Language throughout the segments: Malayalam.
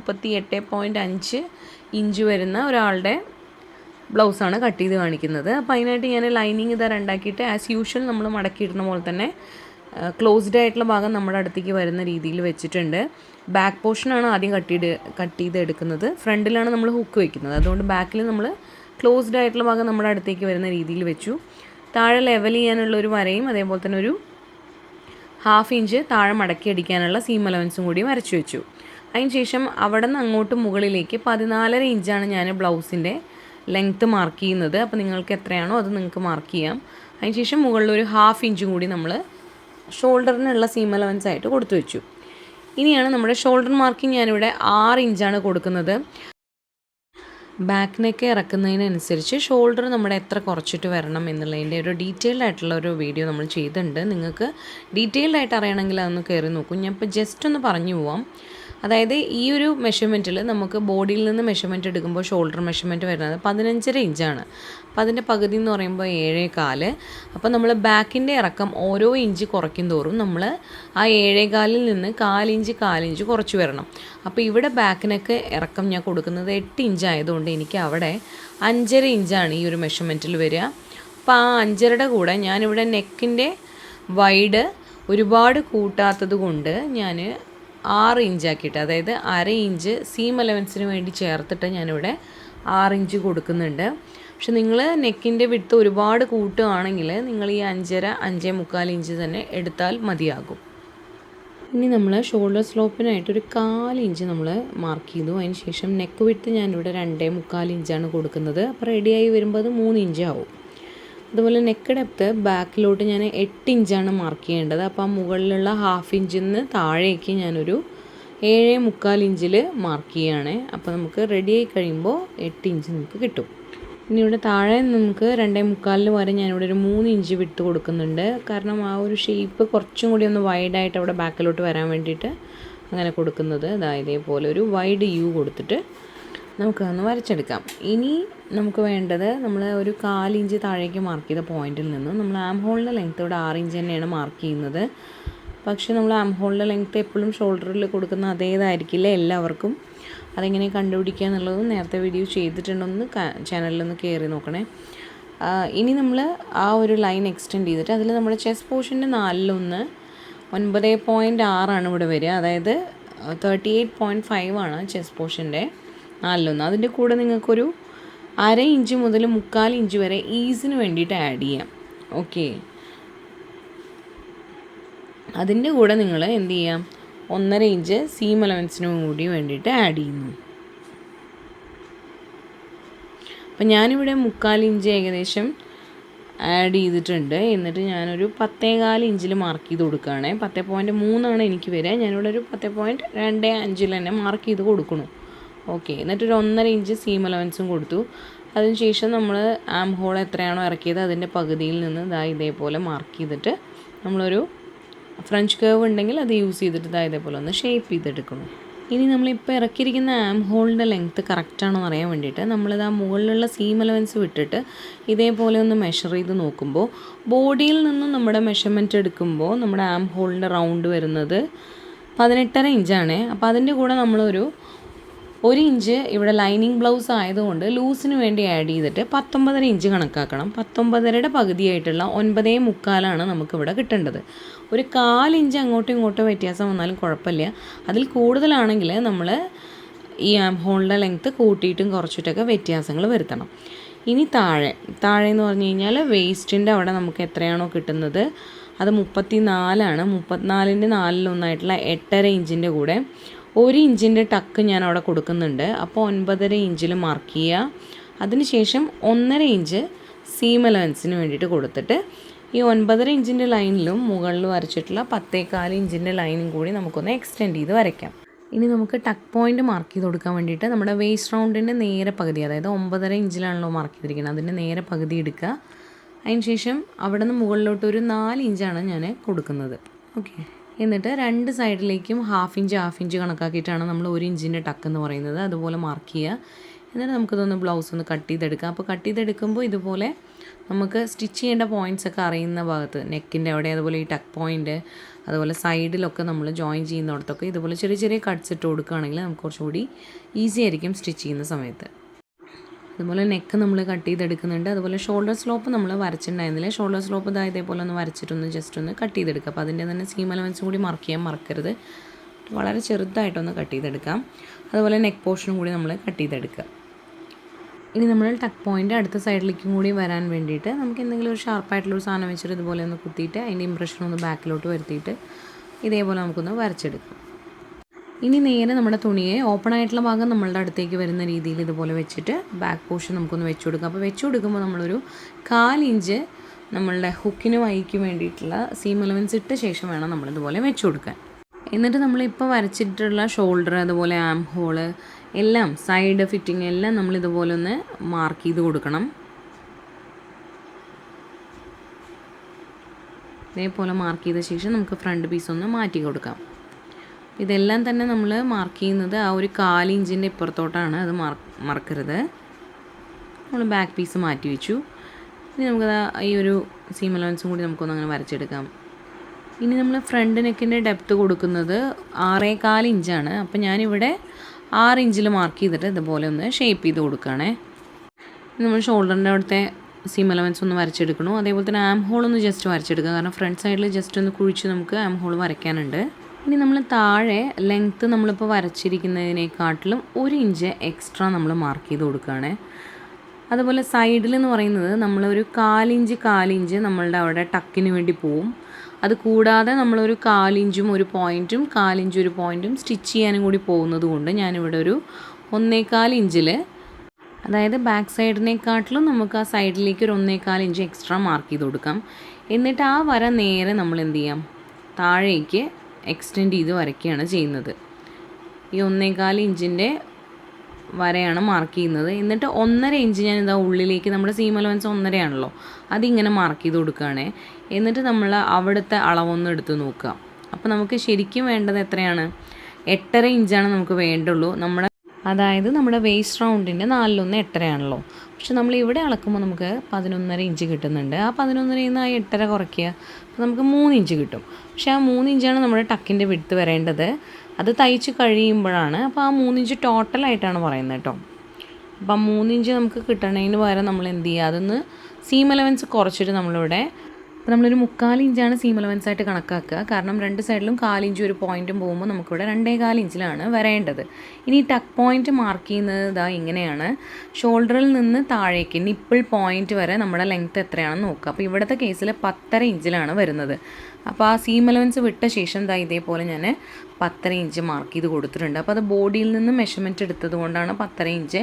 38.5 ഇഞ്ച് വരുന്ന ഒരാളുടെ ബ്ലൗസാണ് കട്ട് ചെയ്ത് കാണിക്കുന്നത്. അപ്പോൾ അതിനായിട്ട് ഞാൻ ലൈനിങ് ഇതാ രണ്ടാക്കിയിട്ട് ആസ് യൂഷ്വൽ നമ്മൾ മടക്കിയിടുന്ന പോലെ തന്നെ ക്ലോസ്ഡ് ആയിട്ടുള്ള ഭാഗം നമ്മുടെ അടുത്തേക്ക് വരുന്ന രീതിയിൽ വെച്ചിട്ടുണ്ട്. ബാക്ക് പോർഷനാണ് ആദ്യം കട്ട് ചെയ്ത് എടുക്കുന്നത്. ഫ്രണ്ടിലാണ് നമ്മൾ ഹുക്ക് വെക്കുന്നത്. അതുകൊണ്ട് ബാക്കിൽ നമ്മൾ ക്ലോസ്ഡ് ആയിട്ടുള്ള ഭാഗം നമ്മുടെ അടുത്തേക്ക് വരുന്ന രീതിയിൽ വെച്ചു. താഴെ ലെവൽ ചെയ്യാനുള്ള ഒരു വരയും അതേപോലെ തന്നെ ഒരു 1/2 ഇഞ്ച് താഴെ മടക്കി അടിക്കാനുള്ള സീം അലവൻസും കൂടി വരച്ചു വെച്ചു. അതിന് ശേഷം അവിടെ നിന്ന് അങ്ങോട്ട് മുകളിലേക്ക് 14.5 ഇഞ്ചാണ് ഞാൻ ബ്ലൗസിൻ്റെ ലെങ്ത്ത് മാർക്ക് ചെയ്യുന്നത്. അപ്പോൾ നിങ്ങൾക്ക് എത്രയാണോ അത് നിങ്ങൾക്ക് മാർക്ക് ചെയ്യാം. അതിന് ശേഷം മുകളിൽ ഒരു 1/2 ഇഞ്ചും കൂടി നമ്മൾ ഷോൾഡറിനുള്ള സീം അലവൻസ് ആയിട്ട് കൊടുത്തു വെച്ചു. ഇനിയാണ് നമ്മുടെ ഷോൾഡർ മാർക്കിംഗ്. ഞാനിവിടെ 6 ഇഞ്ചാണ് കൊടുക്കുന്നത്. ബാക്ക് നെക്ക് ഇറക്കുന്നതിനനുസരിച്ച് ഷോൾഡർ നമ്മുടെ എത്ര കുറച്ചിട്ട് വരണം എന്നുള്ളതിൻ്റെ ഒരു ഡീറ്റെയിൽഡ് ആയിട്ടുള്ള ഒരു വീഡിയോ നമ്മൾ ചെയ്തിട്ടുണ്ട്. നിങ്ങൾക്ക് ഡീറ്റെയിൽഡ് ആയിട്ട് അറിയണമെങ്കിൽ അതൊന്ന് കയറി നോക്കും. ഞാൻ ഇപ്പോൾ ജസ്റ്റ് ഒന്ന് പറഞ്ഞു പോവാം. അതായത് ഈ ഒരു മെഷർമെൻറ്റിൽ നമുക്ക് ബോഡിയിൽ നിന്ന് മെഷർമെൻറ്റ് എടുക്കുമ്പോൾ ഷോൾഡർ മെഷർമെൻറ്റ് വരുന്നത് 15.5 ഇഞ്ചാണ്. അപ്പോൾ അതിൻ്റെ പകുതി എന്ന് പറയുമ്പോൾ 7.25. അപ്പോൾ നമ്മൾ ബാക്കിൻ്റെ ഇറക്കം ഓരോ ഇഞ്ച് കുറയ്ക്കും തോറും നമ്മൾ ആ 7.25 നിന്ന് 1/4 ഇഞ്ച് കുറച്ച് വരണം. അപ്പോൾ ഇവിടെ ബാക്കിനൊക്കെ ഇറക്കം ഞാൻ കൊടുക്കുന്നത് 8 ഇഞ്ച് ആയതുകൊണ്ട് എനിക്ക് അവിടെ 5.5 ഇഞ്ചാണ് ഈ ഒരു മെഷർമെൻറ്റിൽ വരിക. അപ്പോൾ ആ 5.5യുടെ കൂടെ ഞാനിവിടെ നെക്കിൻ്റെ വൈഡ് ഒരുപാട് കൂട്ടാത്തത് കൊണ്ട് ഞാൻ 6 ഇഞ്ചാക്കിയിട്ട്, അതായത് 1/2 ഇഞ്ച് സീം അലവൻസിന് വേണ്ടി ചേർത്തിട്ട് ഞാനിവിടെ 6 ഇഞ്ച് കൊടുക്കുന്നുണ്ട്. പക്ഷെ നിങ്ങൾ നെക്കിൻ്റെ വിഡ്ത്ത് ഒരുപാട് കൂട്ടുകയാണെങ്കിൽ നിങ്ങൾ ഈ 5.5 5.25 ഇഞ്ച് തന്നെ എടുത്താൽ മതിയാകും. ഇനി നമ്മൾ ഷോൾഡർ സ്ലോപ്പിനായിട്ട് ഒരു 1/4 ഇഞ്ച് നമ്മൾ മാർക്ക് ചെയ്തു. അതിന് ശേഷം നെക്ക് വിഡ്ത്ത് ഞാനിവിടെ 2.25 ഇഞ്ചാണ് കൊടുക്കുന്നത്. അപ്പോൾ റെഡിയായി വരുമ്പോൾ അത് 3 ഇഞ്ചാവും. അതുപോലെ നെക്ക് ഡെപ്ത്ത് ബാക്കിലോട്ട് ഞാൻ 8 ഇഞ്ചാണ് മാർക്ക് ചെയ്യേണ്ടത്. അപ്പോൾ ആ മുകളിലുള്ള 1/2 ഇഞ്ചിൽ നിന്ന് താഴേക്ക് ഞാനൊരു 7.25 ഇഞ്ചിൽ മാർക്ക് ചെയ്യുകയാണ്. അപ്പോൾ നമുക്ക് റെഡി ആയി കഴിയുമ്പോൾ 8 ഇഞ്ച് നമുക്ക് കിട്ടും. ഇനി ഇവിടെ താഴെ നമുക്ക് 2.25 വരെ ഞാനിവിടെ ഒരു 3 ഇഞ്ച് വിട്ട് കൊടുക്കുന്നുണ്ട്. കാരണം ആ ഒരു ഷേപ്പ് കുറച്ചും കൂടി ഒന്ന് വൈഡായിട്ട് അവിടെ ബാക്കിലോട്ട് വരാൻ വേണ്ടിയിട്ട് അങ്ങനെ കൊടുക്കുന്നത്. അതായത് ഇതേപോലെ ഒരു വൈഡ് യു കൊടുത്തിട്ട് നമുക്കൊന്ന് വരച്ചെടുക്കാം. ഇനി നമുക്ക് വേണ്ടത് നമ്മൾ ഒരു 1/4 ഇഞ്ച് താഴേക്ക് മാർക്ക് ചെയ്ത പോയിന്റിൽ നിന്ന് നമ്മൾ ആം ഹോളിൻ്റെ ലെങ്ത്ത് ഇവിടെ 6 ഇഞ്ച് തന്നെയാണ് മാർക്ക് ചെയ്യുന്നത്. പക്ഷേ നമ്മൾ ആം ഹോളിൻ്റെ ലെങ്ത്ത് എപ്പോഴും ഷോൾഡറിൽ കൊടുക്കുന്ന അതേതായിരിക്കില്ല എല്ലാവർക്കും. അതെങ്ങനെ കണ്ടുപിടിക്കുക എന്നുള്ളതും നേരത്തെ വീഡിയോ ചെയ്തിട്ടുണ്ടെന്ന് ചാനലിലൊന്ന് കയറി നോക്കണേ. ഇനി നമ്മൾ ആ ഒരു ലൈൻ എക്സ്റ്റെൻഡ് ചെയ്തിട്ട് അതിൽ നമ്മുടെ ചെസ്റ്റ് പോർഷൻ്റെ 4/1 9.6 ഇവിടെ വരിക. അതായത് 38.5 ആണ് ചെസ്റ്റ് പോർഷൻ്റെ 4/1. അതിൻ്റെ കൂടെ നിങ്ങൾക്കൊരു 1/2 ഇഞ്ച് മുതൽ 3/4 ഇഞ്ച് വരെ ഈസിന് വേണ്ടിയിട്ട് ആഡ് ചെയ്യാം. ഓക്കെ, അതിൻ്റെ കൂടെ നിങ്ങൾ എന്ത് ചെയ്യാം, 1.5 ഇഞ്ച് സീം അലവൻസിനും കൂടി വേണ്ടിയിട്ട് ആഡ് ചെയ്യുന്നു. അപ്പം ഞാനിവിടെ 3/4 ഇഞ്ച് ഏകദേശം ആഡ് ചെയ്തിട്ടുണ്ട്. എന്നിട്ട് ഞാനൊരു 10.25 ഇഞ്ചിൽ മാർക്ക് ചെയ്ത് കൊടുക്കുകയാണ്. 10.3 എനിക്ക് വരിക. ഞാനിവിടെ ഒരു 10.25 തന്നെ മാർക്ക് ചെയ്ത് കൊടുക്കണു. ഓക്കെ, എന്നിട്ടൊരു 1.5 ഇഞ്ച് സീം അലവൻസും കൊടുത്തു. അതിനുശേഷം നമ്മൾ ആം ഹോൾ എത്രയാണോ ഇറക്കിയത് അതിൻ്റെ പകുതിയിൽ നിന്ന് ഇതേപോലെ മാർക്ക് ചെയ്തിട്ട് നമ്മളൊരു ഫ്രഞ്ച് കേർവ് ഉണ്ടെങ്കിൽ അത് യൂസ് ചെയ്തിട്ട് ഇതേപോലെ ഒന്ന് ഷേപ്പ് ചെയ്തെടുക്കണം. ഇനി നമ്മളിപ്പോൾ ഇറക്കിയിരിക്കുന്ന ആം ഹോളിൻ്റെ ലെങ്ത്ത് കറക്റ്റാണോ എന്ന് അറിയാൻ വേണ്ടിയിട്ട് നമ്മളിത് ആ മുകളിലുള്ള സീം അലവൻസ് വിട്ടിട്ട് ഇതേപോലെ ഒന്ന് മെഷർ ചെയ്ത് നോക്കുമ്പോൾ ബോഡിയിൽ നിന്നും നമ്മുടെ മെഷർമെൻറ്റ് എടുക്കുമ്പോൾ നമ്മുടെ ആം ഹോളിൻ്റെ റൗണ്ട് വരുന്നത് 18.5 ഇഞ്ചാണ്. അപ്പോൾ അതിൻ്റെ കൂടെ നമ്മളൊരു 1 ഇഞ്ച് ഇവിടെ ലൈനിങ് ബ്ലൗസ് ആയതുകൊണ്ട് ലൂസിന് വേണ്ടി ആഡ് ചെയ്തിട്ട് 19.5 ഇഞ്ച് കണക്കാക്കണം. 19.5യുടെ പകുതിയായിട്ടുള്ള 9.25 നമുക്കിവിടെ കിട്ടേണ്ടത്. ഒരു 1/4 ഇഞ്ച് അങ്ങോട്ടും ഇങ്ങോട്ടും വ്യത്യാസം വന്നാലും കുഴപ്പമില്ല. അതിൽ കൂടുതലാണെങ്കിൽ നമ്മൾ ഈ ആം ഹോളിൻ്റെ ലെങ്ത്ത് കൂട്ടിയിട്ടും കുറച്ചിട്ടൊക്കെ വ്യത്യാസങ്ങൾ വരുത്തണം. ഇനി താഴെ എന്ന് പറഞ്ഞു കഴിഞ്ഞാൽ വേസ്റ്റിൻ്റെ അവിടെ നമുക്ക് എത്രയാണോ കിട്ടുന്നത് അത് 34 34ൻ്റെ 4/1 8.5 ഇഞ്ചിൻ്റെ കൂടെ 1 ഇഞ്ചിൻ്റെ ടക്ക് ഞാൻ അവിടെ കൊടുക്കുന്നുണ്ട്. അപ്പോൾ 9.5 ഇഞ്ചിൽ മാർക്ക് ചെയ്യുക. അതിനുശേഷം 1.5 ഇഞ്ച് സീം അലവൻസിന് വേണ്ടിയിട്ട് കൊടുത്തിട്ട് ഈ 9.5 ഇഞ്ചിൻ്റെ ലൈനിലും മുകളിൽ വരച്ചിട്ടുള്ള 10.25 ഇഞ്ചിൻ്റെ ലൈനും കൂടി നമുക്കൊന്ന് എക്സ്റ്റെൻഡ് ചെയ്ത് വരയ്ക്കാം. ഇനി നമുക്ക് ടക്ക് പോയിൻ്റ് മാർക്ക് ചെയ്ത് കൊടുക്കാൻ വേണ്ടിയിട്ട് നമ്മുടെ വേസ്റ്റ് റൗണ്ടിൻ്റെ നേരെ പകുതി, അതായത് 9.5 ഇഞ്ചിലാണല്ലോ മാർക്ക് ചെയ്തിരിക്കുന്നത്, അതിൻ്റെ നേരെ പകുതി എടുക്കുക. അതിന് ശേഷം അവിടെ നിന്ന് മുകളിലോട്ട് ഒരു 4 ഇഞ്ചാണ് ഞാൻ കൊടുക്കുന്നത്. ഓക്കെ, എന്നിട്ട് രണ്ട് സൈഡിലേക്കും 1/2 ഇഞ്ച് കണക്കാക്കിയിട്ടാണ് നമ്മൾ 1 ഇഞ്ചിൻ്റെ ടക്ക് എന്ന് പറയുന്നത്. അതുപോലെ മാർക്ക് ചെയ്യുക. എന്നിട്ട് നമുക്കിതൊന്ന് ബ്ലൗസ് ഒന്ന് കട്ട് ചെയ്തെടുക്കാം. അപ്പോൾ കട്ട് ചെയ്തെടുക്കുമ്പോൾ ഇതുപോലെ നമുക്ക് സ്റ്റിച്ച് ചെയ്യേണ്ട പോയിൻറ്റ്സ് ഒക്കെ അറിയുന്ന ഭാഗത്ത് നെക്കിൻ്റെ അവിടെ, അതുപോലെ ഈ ടക്ക് പോയിൻറ്റ്, അതുപോലെ സൈഡിലൊക്കെ നമ്മൾ ജോയിൻ ചെയ്യുന്നിടത്തൊക്കെ ഇതുപോലെ ചെറിയ ചെറിയ കട്ട്സ് ഇട്ട് കൊടുക്കുകയാണെങ്കിൽ നമുക്ക് കുറച്ചുകൂടി ഈസി ആയിരിക്കും സ്റ്റിച്ച് ചെയ്യുന്ന സമയത്ത്. അതുപോലെ നെക്ക് നമ്മൾ കട്ട് ചെയ്തെടുക്കുന്നുണ്ട്. അതുപോലെ ഷോൾഡർ സ്ലോപ്പ് നമ്മൾ വരച്ചിട്ടുണ്ടായിരുന്നില്ല. ഷോൾഡർ സ്ലോപ്പ് ഇതേപോലെ ഒന്ന് വരച്ചിട്ടൊന്ന് ജസ്റ്റ് ഒന്ന് കട്ട് ചെയ്തെടുക്കുക. അപ്പോൾ അതിൻ്റെ തന്നെ സീം അലവൻസും കൂടി മാർക്ക് ചെയ്യാൻ മറക്കരുത്. വളരെ ചെറുതായിട്ടൊന്ന് കട്ട് ചെയ്തെടുക്കാം. അതുപോലെ നെക്ക് പോർഷനും കൂടി നമ്മൾ കട്ട് ചെയ്തെടുക്കുക. ഇനി നമ്മൾ ടക്ക് പോയിൻ്റ് അടുത്ത സൈഡിലേക്കും കൂടി വരാൻ വേണ്ടിയിട്ട് നമുക്ക് എന്തെങ്കിലും ഒരു ഷാർപ്പായിട്ടുള്ളൊരു സാധനം വെച്ചിട്ട് ഇതുപോലെ ഒന്ന് കുത്തിയിട്ട് അതിൻ്റെ ഇംപ്രഷൻ ഒന്ന് ബാക്കിലോട്ട് വരുത്തിയിട്ട് ഇതേപോലെ നമുക്കൊന്ന് വരച്ചെടുക്കാം. ഇനി നേരെ നമ്മുടെ തുണിയെ ഓപ്പൺ ആയിട്ടുള്ള ഭാഗം നമ്മളുടെ അടുത്തേക്ക് വരുന്ന രീതിയിൽ ഇതുപോലെ വെച്ചിട്ട് ബാക്ക് പോർഷൻ നമുക്കൊന്ന് വെച്ച് കൊടുക്കാം. അപ്പോൾ വെച്ച് കൊടുക്കുമ്പോൾ നമ്മളൊരു 1/4 ഇഞ്ച് നമ്മളുടെ ഹുക്കിന് വൈക്ക് വേണ്ടിയിട്ടുള്ള സീം അലവൻസ് ഇട്ട ശേഷം വേണം നമ്മളിതുപോലെ വെച്ച് കൊടുക്കാൻ. എന്നിട്ട് നമ്മളിപ്പോൾ വരച്ചിട്ടുള്ള ഷോൾഡർ അതുപോലെ ആം ഹോള് എല്ലാം സൈഡ് ഫിറ്റിംഗ് എല്ലാം നമ്മളിതുപോലെ ഒന്ന് മാർക്ക് ചെയ്ത് കൊടുക്കണം. ഇതേപോലെ മാർക്ക് ചെയ്ത ശേഷം നമുക്ക് ഫ്രണ്ട് പീസ് ഒന്ന് മാറ്റി കൊടുക്കാം. ഇതെല്ലാം തന്നെ നമ്മൾ മാർക്ക് ചെയ്യുന്നത് ആ ഒരു 1/4 ഇഞ്ചിൻ്റെ ഇപ്പുറത്തോട്ടാണ്. അത് മറക്കരുത്. നമ്മൾ ബാക്ക് പീസ് മാറ്റി വെച്ചു. ഇനി നമുക്കത് ഈ ഒരു സീം അലവൻസും കൂടി നമുക്കൊന്ന് അങ്ങനെ വരച്ചെടുക്കാം. ഇനി നമ്മൾ ഫ്രണ്ട് നെക്കിൻ്റെ ഡെപ്ത്ത് കൊടുക്കുന്നത് 6.25 ഇഞ്ചാണ്. അപ്പോൾ ഞാനിവിടെ 6 ഇഞ്ചിൽ മാർക്ക് ചെയ്തിട്ട് ഇതുപോലെ ഒന്ന് ഷേപ്പ് ചെയ്ത് കൊടുക്കുകയാണേ. നമ്മൾ ഷോൾഡറിൻ്റെ അവിടുത്തെ സീം അലവൻസ് ഒന്ന് വരച്ചെടുക്കണം. അതേപോലെ തന്നെ ആം ഹോൾ ഒന്ന് ജസ്റ്റ് വരച്ചെടുക്കുക. കാരണം ഫ്രണ്ട് സൈഡിൽ ജസ്റ്റ് ഒന്ന് കുഴിച്ച് നമുക്ക് ആം ഹോൾ വരയ്ക്കാനുണ്ട്. ഇനി നമ്മൾ താഴെ ലെങ്ത്ത് നമ്മളിപ്പോൾ വരച്ചിരിക്കുന്നതിനേക്കാട്ടിലും 1 ഇഞ്ച് എക്സ്ട്രാ നമ്മൾ മാർക്ക് ചെയ്ത് കൊടുക്കുകയാണ്. അതുപോലെ സൈഡിൽ എന്ന് പറയുന്നത് നമ്മളൊരു 1/4 ഇഞ്ച് നമ്മളുടെ അവിടെ ടക്കിന് വേണ്ടി പോവും. അത് കൂടാതെ നമ്മളൊരു 1/4 ഇഞ്ചും ഒരു പോയിൻറ്റും 1/4 ഇഞ്ചും ഒരു പോയിൻറ്റും സ്റ്റിച്ച് ചെയ്യാനും കൂടി പോകുന്നത് കൊണ്ട് ഞാനിവിടെ ഒരു 1.25 ഇഞ്ചിൽ, അതായത് ബാക്ക് സൈഡിനേക്കാട്ടിലും നമുക്ക് ആ സൈഡിലേക്ക് ഒരു 1.25 ഇഞ്ച് എക്സ്ട്രാ മാർക്ക് ചെയ്ത് കൊടുക്കാം. എന്നിട്ട് ആ വര നേരെ നമ്മൾ എന്ത് ചെയ്യാം, താഴേക്ക് എക്സ്റ്റെൻഡ് ചെയ്ത് വരയ്ക്കുകയാണ് ചെയ്യുന്നത്. ഈ 1.25 ഇഞ്ചിൻ്റെ വരയാണ് മാർക്ക് ചെയ്യുന്നത്. എന്നിട്ട് 1.5 ഇഞ്ച് ഞാൻ ഇതാ ഉള്ളിലേക്ക്, നമ്മുടെ സീം അലവൻസ് 1.5 ആണല്ലോ, അതിങ്ങനെ മാർക്ക് ചെയ്ത് കൊടുക്കുകയാണ്. എന്നിട്ട് നമ്മൾ അവിടുത്തെ അളവൊന്നും എടുത്ത് നോക്കുക. അപ്പോൾ നമുക്ക് ശരിക്കും വേണ്ടത് എത്രയാണ്, 8.5 ഇഞ്ചാണ് നമുക്ക് വേണ്ടുള്ളൂ. അതായത് നമ്മുടെ വേസ്റ്റ് റൗണ്ടിൻ്റെ 4/1 8.5 ആണല്ലോ. പക്ഷെ നമ്മൾ ഇവിടെ അളക്കുമ്പോൾ നമുക്ക് 11.5 ഇഞ്ച് കിട്ടുന്നുണ്ട്. ആ 11.5 നിന്ന് ആ 8.5 കുറയ്ക്കുക, അപ്പോൾ നമുക്ക് 3 ഇഞ്ച് കിട്ടും. പക്ഷേ ആ 3 ഇഞ്ചാണ് നമ്മുടെ ടക്കിൻ്റെ വിഡ്ത്ത് വരേണ്ടത്. അത് തയ്ച്ച് കഴിയുമ്പോഴാണ്. അപ്പോൾ ആ 3 ഇഞ്ച് ടോട്ടലായിട്ടാണ് പറയുന്നത് കേട്ടോ. അപ്പം ആ 3 ഇഞ്ച് നമുക്ക് കിട്ടണതിന് പകരം നമ്മൾ എന്ത് ചെയ്യുക, അതൊന്ന് സീം അലവൻസ് കുറച്ചിട്ട് നമ്മളിവിടെ, അപ്പോൾ നമ്മളൊരു 3/4 ഇഞ്ചാണ് സീം അലവൻസ് ആയിട്ട് കണക്കാക്കുക. കാരണം രണ്ട് സൈഡിലും 1/4 ഇഞ്ച് ഒരു പോയിൻറ്റും പോകുമ്പോൾ നമുക്കിവിടെ 2.25 ഇഞ്ചിലാണ് വരേണ്ടത്. ഇനി ടക്ക് പോയിൻറ്റ് മാർക്ക് ചെയ്യുന്നത് ഇതാ ഇങ്ങനെയാണ്. ഷോൾഡറിൽ നിന്ന് താഴേക്ക് നിപ്പിൾ പോയിൻറ്റ് വരെ നമ്മുടെ ലെങ്ത്ത് എത്രയാണെന്ന് നോക്കുക. അപ്പോൾ ഇവിടുത്തെ കേസിൽ 10.5 ഇഞ്ചിലാണ് വരുന്നത്. അപ്പോൾ ആ സീം അലവൻസ് വിട്ട ശേഷം ഇതേപോലെ ഞാൻ 10.5 ഇഞ്ച് മാർക്ക് ചെയ്ത് കൊടുത്തിട്ടുണ്ട്. അപ്പോൾ അത് ബോഡിയിൽ നിന്ന് മെഷർമെൻറ്റ് എടുത്തത് കൊണ്ടാണ് 10.5 ഇഞ്ച്.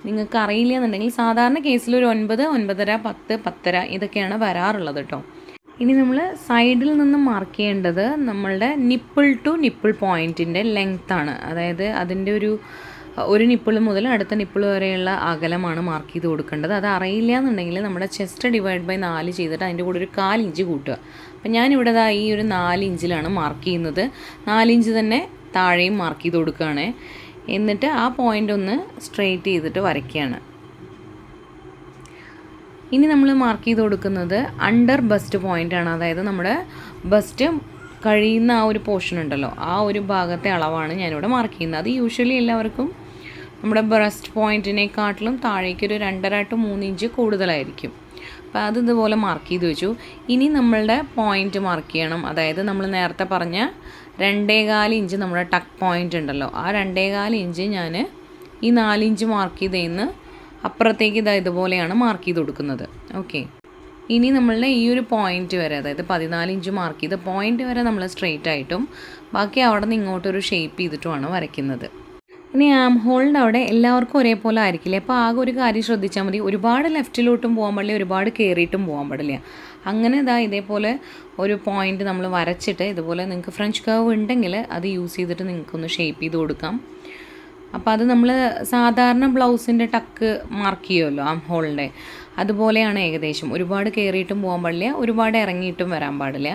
നിങ്ങൾക്ക് അറിയില്ല എന്നുണ്ടെങ്കിൽ സാധാരണ കേസിൽ ഒരു 9, 9.5, 10, 10.5 ഇതൊക്കെയാണ് വരാറുള്ളത് കേട്ടോ. ഇനി നമ്മൾ സൈഡിൽ നിന്ന് മാർക്ക് ചെയ്യേണ്ടത് നമ്മളുടെ നിപ്പിൾ ടു നിപ്പിൾ പോയിൻറ്റിൻ്റെ ലെങ്ത്താണ്. അതായത് അതിൻ്റെ ഒരു നിപ്പിൾ മുതൽ അടുത്ത നിപ്പിൾ വരെയുള്ള അകലമാണ് മാർക്ക് ചെയ്ത് കൊടുക്കേണ്ടത്. അത് അറിയില്ല എന്നുണ്ടെങ്കിൽ നമ്മുടെ ചെസ്റ്റ് ഡിവൈഡ് ബൈ 4 ചെയ്തിട്ട് അതിൻ്റെ കൂടെ ഒരു 1/4 ഇഞ്ച് കൂട്ടുക. അപ്പം ഞാനിവിടെ ഈ ഒരു 4 ഇഞ്ചിലാണ് മാർക്ക് ചെയ്യുന്നത്. 4 ഇഞ്ച് തന്നെ താഴെയും മാർക്ക് ചെയ്ത് കൊടുക്കുകയാണ്. എന്നിട്ട് ആ പോയിൻ്റ് ഒന്ന് സ്ട്രെയിറ്റ് ചെയ്തിട്ട് വരയ്ക്കുകയാണ്. ഇനി നമ്മൾ മാർക്ക് ചെയ്ത് കൊടുക്കുന്നത് അണ്ടർ ബസ്റ്റ് പോയിൻ്റാണ്. അതായത് നമ്മുടെ ബസ്റ്റ് കഴിയുന്ന ആ ഒരു പോർഷൻ ഉണ്ടല്ലോ, ആ ഒരു ഭാഗത്തെ അളവാണ് ഞാനിവിടെ മാർക്ക് ചെയ്യുന്നത്. അത് യൂഷ്വലി എല്ലാവർക്കും നമ്മുടെ ബ്രസ്റ്റ് പോയിൻറ്റിനെക്കാട്ടിലും താഴേക്ക് ഒരു 2.5 to 3 ഇഞ്ച് കൂടുതലായിരിക്കും. അപ്പോൾ അത് ഇതുപോലെ മാർക്ക് ചെയ്ത് വെച്ചു. ഇനി നമ്മളുടെ പോയിൻ്റ് മാർക്ക് ചെയ്യണം. അതായത് നമ്മൾ നേരത്തെ പറഞ്ഞ 2.25 ഇഞ്ച് നമ്മുടെ ടക്ക് പോയിൻ്റ് ഉണ്ടല്ലോ, ആ 2.25 ഇഞ്ച് ഞാൻ ഈ 4 ഇഞ്ച് മാർക്ക് ചെയ്തതിന് അപ്പുറത്തേക്ക് ഇതുപോലെയാണ് മാർക്ക് ചെയ്ത് കൊടുക്കുന്നത്. ഓക്കെ, ഇനി നമ്മളുടെ ഈ ഒരു പോയിൻ്റ് വരെ, അതായത് 14 ഇഞ്ച് മാർക്ക് ചെയ്ത പോയിൻ്റ് വരെ നമ്മൾ സ്ട്രെയിറ്റ് ആയിട്ടും ബാക്കി അവിടെ നിന്ന് ഇങ്ങോട്ടൊരു ഷേപ്പ് ചെയ്തിട്ടുമാണ് വരയ്ക്കുന്നത്. ഇനി ആം ഹോളിൻ്റെ അവിടെ എല്ലാവർക്കും ഒരേപോലെ ആയിരിക്കില്ല. അപ്പോൾ ആകെ ഒരു കാര്യം ശ്രദ്ധിച്ചാൽ മതി, ഒരുപാട് ലെഫ്റ്റിലോട്ടും പോകാൻ പാടില്ല, ഒരുപാട് കയറിയിട്ടും പോകാൻ പാടില്ല. അങ്ങനെ ഇതേപോലെ ഒരു പോയിൻ്റ് നമ്മൾ വരച്ചിട്ട് ഇതുപോലെ നിങ്ങൾക്ക് ഫ്രഞ്ച് കർവ് ഉണ്ടെങ്കിൽ അത് യൂസ് ചെയ്തിട്ട് നിങ്ങൾക്കൊന്ന് ഷേപ്പ് ചെയ്ത് കൊടുക്കാം. അപ്പോൾ അത് നമ്മൾ സാധാരണ ബ്ലൗസിൻ്റെ ടക്ക് മാർക്ക് ചെയ്യുമല്ലോ ആം ഹോളിൻ്റെ, അതുപോലെയാണ് ഏകദേശം. ഒരുപാട് കയറിയിട്ടും പോകാൻ പാടില്ല, ഒരുപാട് ഇറങ്ങിയിട്ടും വരാൻ പാടില്ല.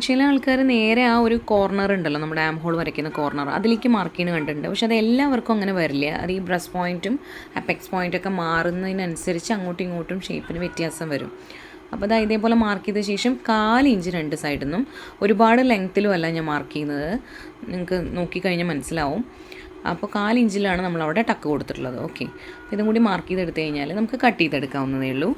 ചില ആൾക്കാർ നേരെ ആ ഒരു കോർണർ ഉണ്ടല്ലോ, നമ്മുടെ ആം ഹോൾ വരയ്ക്കുന്ന കോർണർ, അതിലേക്ക് മാർക്ക് ചെയ്യുന്ന കണ്ടിട്ടുണ്ട്. പക്ഷെ അത് എല്ലാവർക്കും അങ്ങനെ വരില്ല. അത് ഈ ബ്രസ്റ്റ് പോയിൻറ്റും അപ്പെക്സ് പോയിൻറ്റൊക്കെ മാറുന്നതിനനുസരിച്ച് അങ്ങോട്ടും ഇങ്ങോട്ടും ഷേപ്പിന് വ്യത്യാസം വരും. അപ്പോൾ അതാ ഇതേപോലെ മാർക്ക് ചെയ്ത ശേഷം 1/4 ഇഞ്ച് 2 സൈഡിൽ നിന്നും, ഒരുപാട് ലെങ്ത്തിലും അല്ല ഞാൻ മാർക്ക് ചെയ്യുന്നത്, നിങ്ങൾക്ക് നോക്കിക്കഴിഞ്ഞാൽ മനസ്സിലാവും. അപ്പോൾ 1/4 ഇഞ്ചിലാണ് നമ്മളവിടെ ടക്ക് കൊടുത്തിട്ടുള്ളത്. ഓക്കെ, ഇതും കൂടി മാർക്ക് ചെയ്തെടുത്ത് കഴിഞ്ഞാൽ നമുക്ക് കട്ട് ചെയ്തെടുക്കാവുന്നതേ ഉള്ളൂ.